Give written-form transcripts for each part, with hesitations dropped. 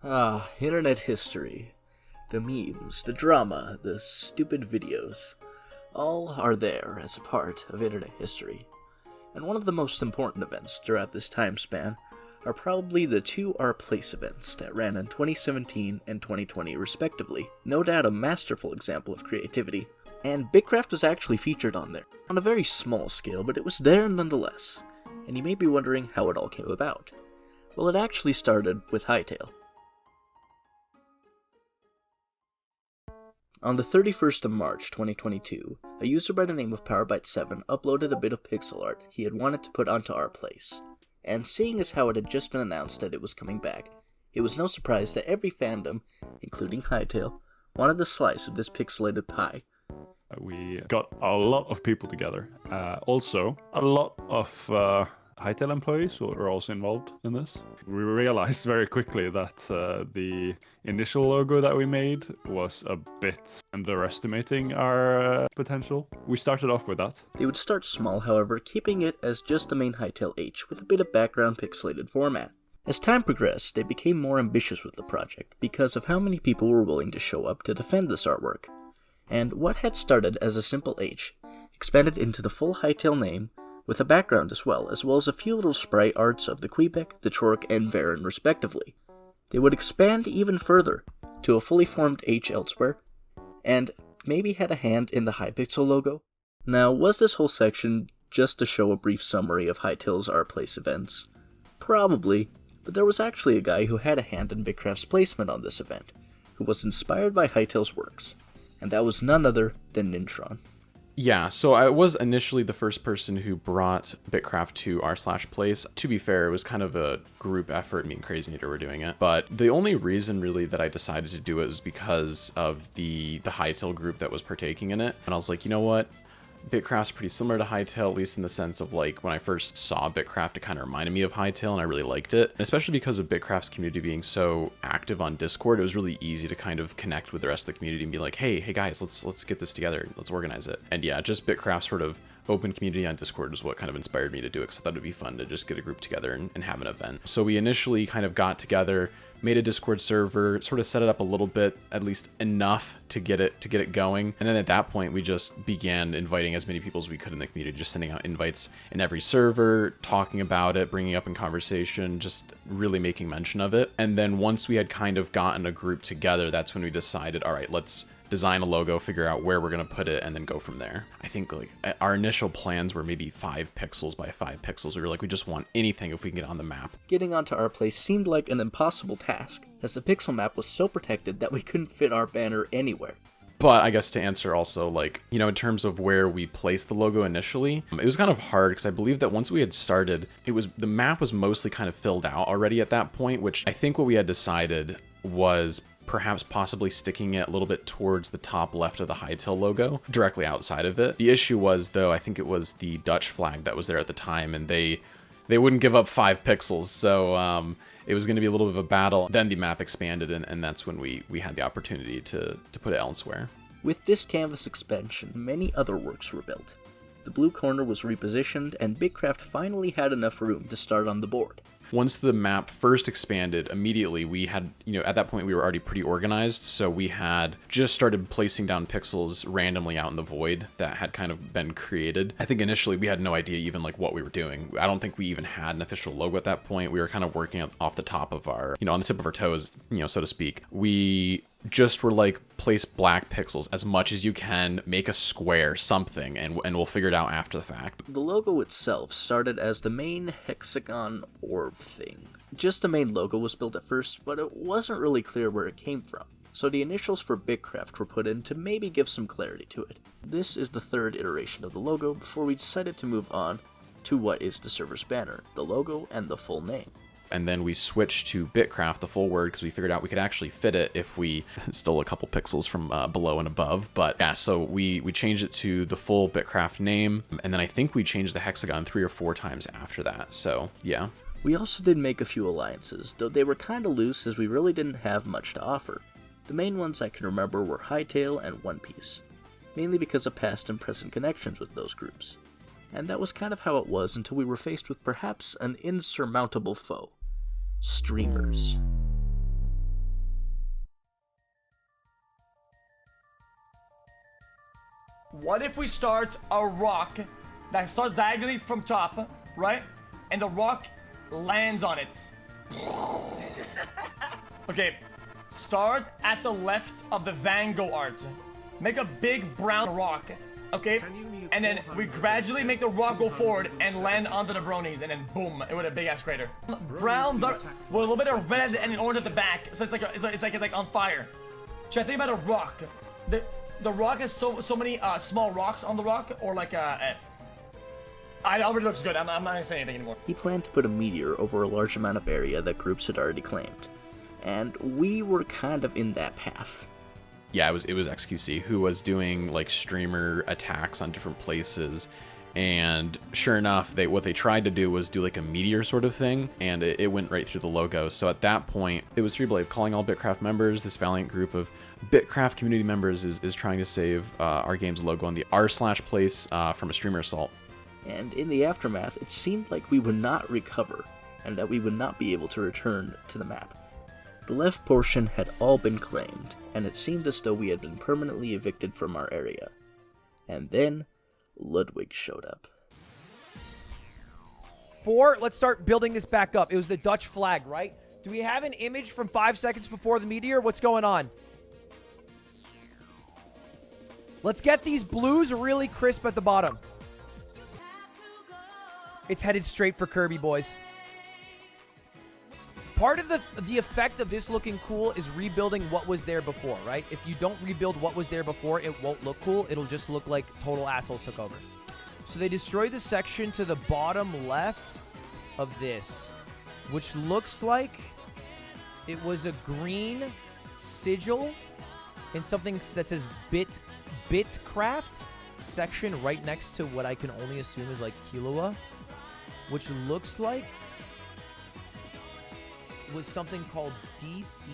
Internet history. The memes, the drama, the stupid videos. All are there as a part of internet history. And one of the most important events throughout this time span are probably the two Our Place events that ran in 2017 and 2020 respectively. No doubt a masterful example of creativity. And Bitcraft was actually featured on there. On a very small scale, but it was there nonetheless. And you may be wondering how it all came about. Well, it actually started with Hytale. On the 31st of March 2022, a user by the name of PowerByte7 uploaded a bit of pixel art he had wanted to put onto Our Place. And seeing as how it had just been announced that it was coming back, it was no surprise that every fandom, including Hytale, wanted a slice of this pixelated pie. We got a lot of people together. Also, a lot of Hytale employees were also involved in this. We realized very quickly that the initial logo that we made was a bit underestimating our potential. We started off with that. They would start small, however, keeping it as just the main Hytale H with a bit of background pixelated format. As time progressed, they became more ambitious with the project because of how many people were willing to show up to defend this artwork. And what had started as a simple H expanded into the full Hytale name, with a background as well as a few little sprite arts of the Quebec, the Chork, and Varen respectively. They would expand even further to a fully formed H elsewhere, and maybe had a hand in the Hypixel logo. Now, was this whole section just to show a brief summary of Hytale's Our Place events? Probably, but there was actually a guy who had a hand in Bitcraft's placement on this event, who was inspired by Hytale's works, and that was none other than Nintron. Yeah, so I was initially the first person who brought Bitcraft to r/place. To be fair, it was kind of a group effort. Me and Crazy Neater were doing it. But the only reason really that I decided to do it was because of the Hytale group that was partaking in it. And I was like, you know what? Bitcraft's pretty similar to Hytale, at least in the sense of like when I first saw Bitcraft, it kind of reminded me of Hytale and I really liked it. And especially because of Bitcraft's community being so active on Discord, it was really easy to kind of connect with the rest of the community and be like, hey guys, let's get this together, let's organize it. And yeah, just Bitcraft's sort of open community on Discord was what kind of inspired me to do it, because I thought it'd be fun to just get a group together and have an event. So we initially kind of got together, made a Discord server, sort of set it up a little bit, at least enough to get it going. And then at that point, we just began inviting as many people as we could in the community, just sending out invites in every server, talking about it, bringing it up in conversation, just really making mention of it. And then once we had kind of gotten a group together, that's when we decided, all right, let's design a logo, figure out where we're going to put it, and then go from there. I think like our initial plans were maybe 5 pixels by 5 pixels. We were like, we just want anything if we can get on the map. Getting onto Our Place seemed like an impossible task, as the pixel map was so protected that we couldn't fit our banner anywhere. But I guess to answer also, like, you know, in terms of where we placed the logo initially, it was kind of hard because I believe that once we had started, the map was mostly kind of filled out already at that point, which I think what we had decided was perhaps possibly sticking it a little bit towards the top left of the Hytale logo, directly outside of it. The issue was, though, I think it was the Dutch flag that was there at the time, and they wouldn't give up 5 pixels, so it was going to be a little bit of a battle. Then the map expanded, and that's when we had the opportunity to put it elsewhere. With this canvas expansion, many other works were built. The blue corner was repositioned, and Bitcraft finally had enough room to start on the board. Once the map first expanded, immediately we had, you know, at that point we were already pretty organized, so we had just started placing down pixels randomly out in the void that had kind of been created. I think initially we had no idea even like what we were doing. I don't think we even had an official logo at that point. We were kind of working off the top of our, you know, on the tip of our toes, you know, so to speak. We just were like, place black pixels as much as you can, make a square, something, and we'll figure it out after the fact. The logo itself started as the main hexagon orb thing. Just the main logo was built at first, but it wasn't really clear where it came from, so the initials for Bitcraft were put in to maybe give some clarity to it. This is the third iteration of the logo before we decided to move on to what is the server's banner, the logo, and the full name. And then we switched to Bitcraft, the full word, because we figured out we could actually fit it if we stole a couple pixels from below and above. But yeah, so we changed it to the full Bitcraft name, and then I think we changed the hexagon 3 or 4 times after that, so yeah. We also did make a few alliances, though they were kinda loose as we really didn't have much to offer. The main ones I can remember were Hytale and One Piece, mainly because of past and present connections with those groups. And that was kind of how it was until we were faced with perhaps an insurmountable foe. Streamers. What if we start a rock that starts diagonally from top, right? And the rock lands on it. Okay, start at the left of the Van Gogh art. Make a big brown rock, okay? And then we gradually make the rock go forward and land onto the bronies, and then boom, it would a big ass crater. Brown, dark, with a little bit of red and an orange at the back, so it's like on fire. So I think about a rock. The rock has so many small rocks on the rock, or like it already looks good. I'm not gonna say anything anymore. He planned to put a meteor over a large amount of area that groups had already claimed, and we were kind of in that path. Yeah, it was XQC who was doing like streamer attacks on different places, and sure enough, what they tried to do was do like a meteor sort of thing, and it went right through the logo. So at that point, it was 3Blade calling all Bitcraft members. This valiant group of Bitcraft community members is trying to save our game's logo on the r/place from a streamer assault. And in the aftermath, it seemed like we would not recover, and that we would not be able to return to the map. The left portion had all been claimed, and it seemed as though we had been permanently evicted from our area. And then, Ludwig showed up. 4, let's start building this back up. It was the Dutch flag, right? Do we have an image from 5 seconds before the meteor? What's going on? Let's get these blues really crisp at the bottom. It's headed straight for Kirby, boys. Part of the effect of this looking cool is rebuilding what was there before, right? If you don't rebuild what was there before, it won't look cool. It'll just look like total assholes took over. So they destroyed the section to the bottom left of this, which looks like it was a green sigil and something that says Bitcraft section right next to what I can only assume is like Killua, which looks like was something called DC?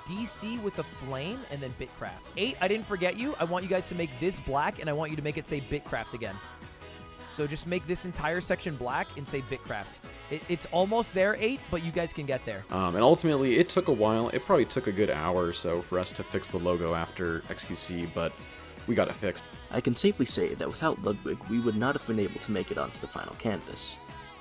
DC with a flame and then Bitcraft. 8, I didn't forget you. I want you guys to make this black, and I want you to make it say Bitcraft again. So just make this entire section black and say Bitcraft. It's almost there, 8, but you guys can get there. And ultimately, it took a while. It probably took a good hour or so for us to fix the logo after XQC, but we got it fixed. I can safely say that without Ludwig, we would not have been able to make it onto the final canvas.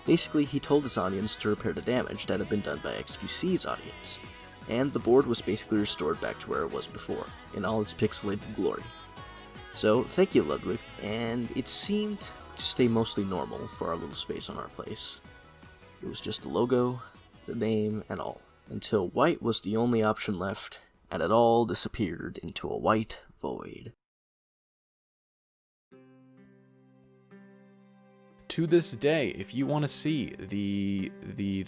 Basically, he told his audience to repair the damage that had been done by XQC's audience, and the board was basically restored back to where it was before, in all its pixelated glory. So, thank you, Ludwig, and it seemed to stay mostly normal for our little space on our place. It was just the logo, the name, and all, until white was the only option left, and it all disappeared into a white void. To this day, if you want to see the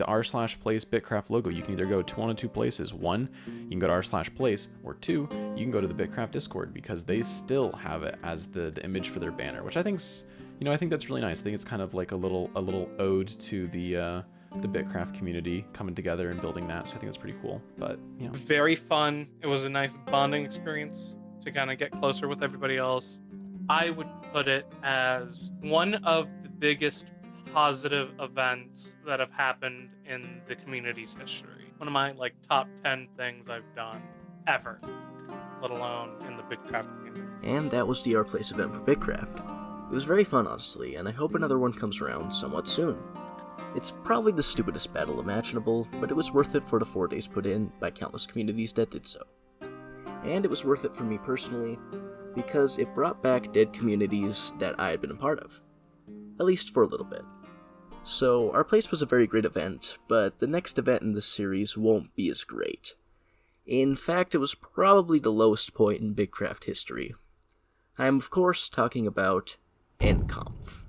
r/place Bitcraft logo, you can either go to one of two places. One, you can go to r/place, or 2, you can go to the Bitcraft Discord, because they still have it as the image for their banner, which I think's, I think that's really nice. I think it's kind of like a little ode to the Bitcraft community coming together and building that. So I think that's pretty cool. But very fun. It was a nice bonding experience to kind of get closer with everybody else. I would put it as one of the biggest positive events that have happened in the community's history. One of my top 10 things I've done ever, let alone in the Bitcraft community. And that was the Our Place event for Bitcraft. It was very fun, honestly, and I hope another one comes around somewhat soon. It's probably the stupidest battle imaginable, but it was worth it for the 4 days put in by countless communities that did so. And it was worth it for me personally, because it brought back dead communities that I had been a part of. At least for a little bit. So, Our Place was a very great event, but the next event in this series won't be as great. In fact, it was probably the lowest point in Bitcraft history. I am, of course, talking about NConf.